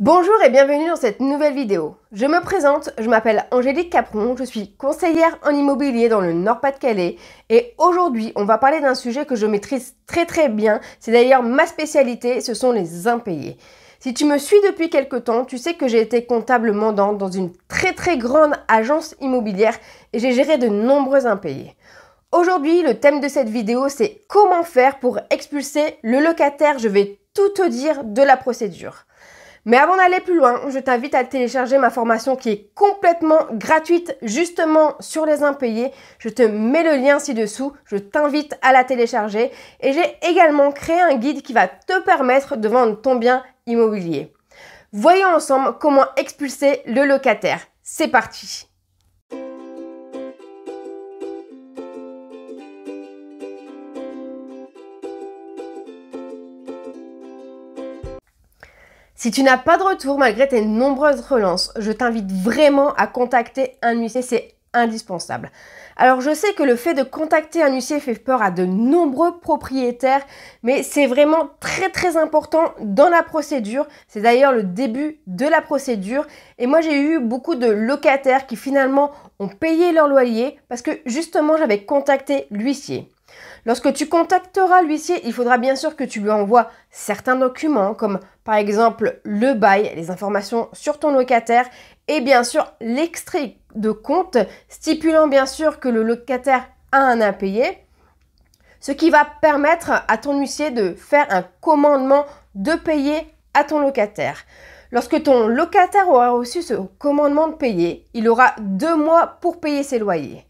Bonjour et bienvenue dans cette nouvelle vidéo. Je me présente, je m'appelle Angélique Capron, je suis conseillère en immobilier dans le Nord-Pas-de-Calais et aujourd'hui on va parler d'un sujet que je maîtrise très bien, c'est d'ailleurs ma spécialité, ce sont les impayés. Si tu me suis depuis quelque temps, tu sais que j'ai été comptable mandante dans une très grande agence immobilière et j'ai géré de nombreux impayés. Aujourd'hui, le thème de cette vidéo, c'est comment faire pour expulser le locataire. Je vais tout te dire de la procédure. Mais avant d'aller plus loin, je t'invite à télécharger ma formation qui est complètement gratuite justement sur les impayés. Je te mets le lien ci-dessous, je t'invite à la télécharger et j'ai également créé un guide qui va te permettre de vendre ton bien immobilier. Voyons ensemble comment expulser le locataire. C'est parti! Si tu n'as pas de retour malgré tes nombreuses relances, je t'invite vraiment à contacter un huissier, c'est indispensable. Alors je sais que le fait de contacter un huissier fait peur à de nombreux propriétaires, mais c'est vraiment très important dans la procédure. C'est d'ailleurs le début de la procédure. Et moi j'ai eu beaucoup de locataires qui finalement ont payé leur loyer parce que justement j'avais contacté l'huissier. Lorsque tu contacteras l'huissier, il faudra bien sûr que tu lui envoies certains documents comme par exemple le bail, les informations sur ton locataire et bien sûr l'extrait de compte stipulant bien sûr que le locataire a un impayé, ce qui va permettre à ton huissier de faire un commandement de payer à ton locataire. Lorsque ton locataire aura reçu ce commandement de payer, il aura 2 mois pour payer ses loyers.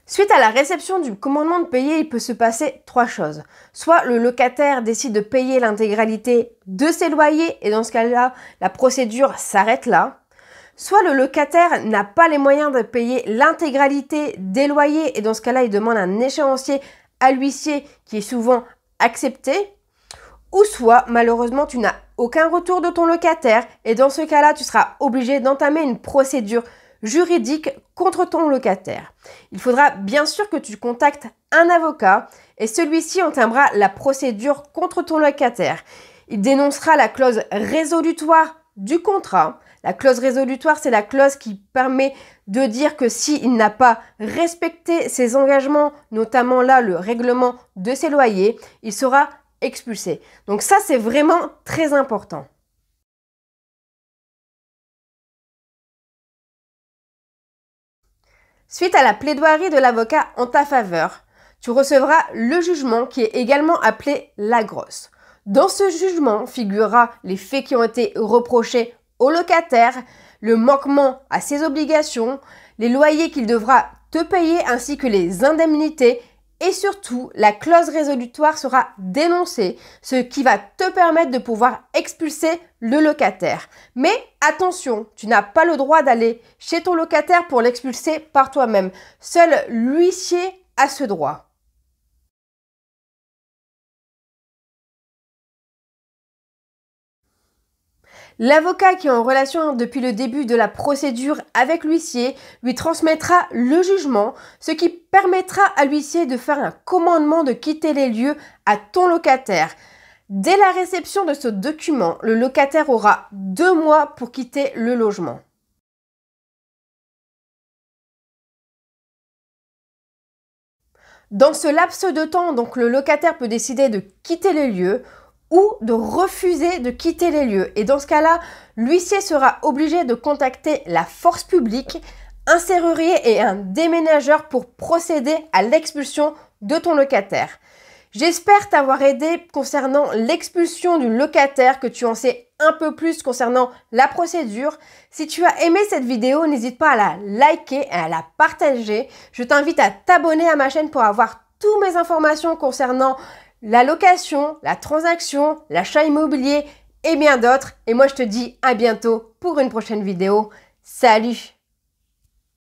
Suite à la réception du commandement de payer, il peut se passer 3 choses. Soit le locataire décide de payer l'intégralité de ses loyers et dans ce cas-là, la procédure s'arrête là. Soit le locataire n'a pas les moyens de payer l'intégralité des loyers et dans ce cas-là, il demande un échéancier à l'huissier qui est souvent accepté. Ou soit, malheureusement, tu n'as aucun retour de ton locataire et dans ce cas-là, tu seras obligé d'entamer une procédure juridique contre ton locataire. Il faudra bien sûr que tu contactes un avocat et celui-ci entamera la procédure contre ton locataire. Il dénoncera la clause résolutoire du contrat. La clause résolutoire, c'est la clause qui permet de dire que s'il n'a pas respecté ses engagements, notamment là le règlement de ses loyers, il sera expulsé. Donc ça, c'est vraiment très important. Suite à la plaidoirie de l'avocat en ta faveur, tu recevras le jugement qui est également appelé la grosse. Dans ce jugement figurera les faits qui ont été reprochés au locataire, le manquement à ses obligations, les loyers qu'il devra te payer ainsi que les indemnités et surtout la clause résolutoire sera dénoncée, ce qui va te permettre de pouvoir expulser le locataire. Mais attention, tu n'as pas le droit d'aller chez ton locataire pour l'expulser par toi-même. Seul l'huissier a ce droit. L'avocat qui est en relation depuis le début de la procédure avec l'huissier lui transmettra le jugement, ce qui permettra à l'huissier de faire un commandement de quitter les lieux à ton locataire. Dès la réception de ce document, le locataire aura 2 mois pour quitter le logement. Dans ce laps de temps, donc, le locataire peut décider de quitter les lieux ou de refuser de quitter les lieux. Et dans ce cas-là, l'huissier sera obligé de contacter la force publique, un serrurier et un déménageur pour procéder à l'expulsion de ton locataire. J'espère t'avoir aidé concernant l'expulsion du locataire, que tu en sais un peu plus concernant la procédure. Si tu as aimé cette vidéo, n'hésite pas à la liker et à la partager. Je t'invite à t'abonner à ma chaîne pour avoir toutes mes informations concernant la location, la transaction, l'achat immobilier et bien d'autres. Et moi, je te dis à bientôt pour une prochaine vidéo. Salut!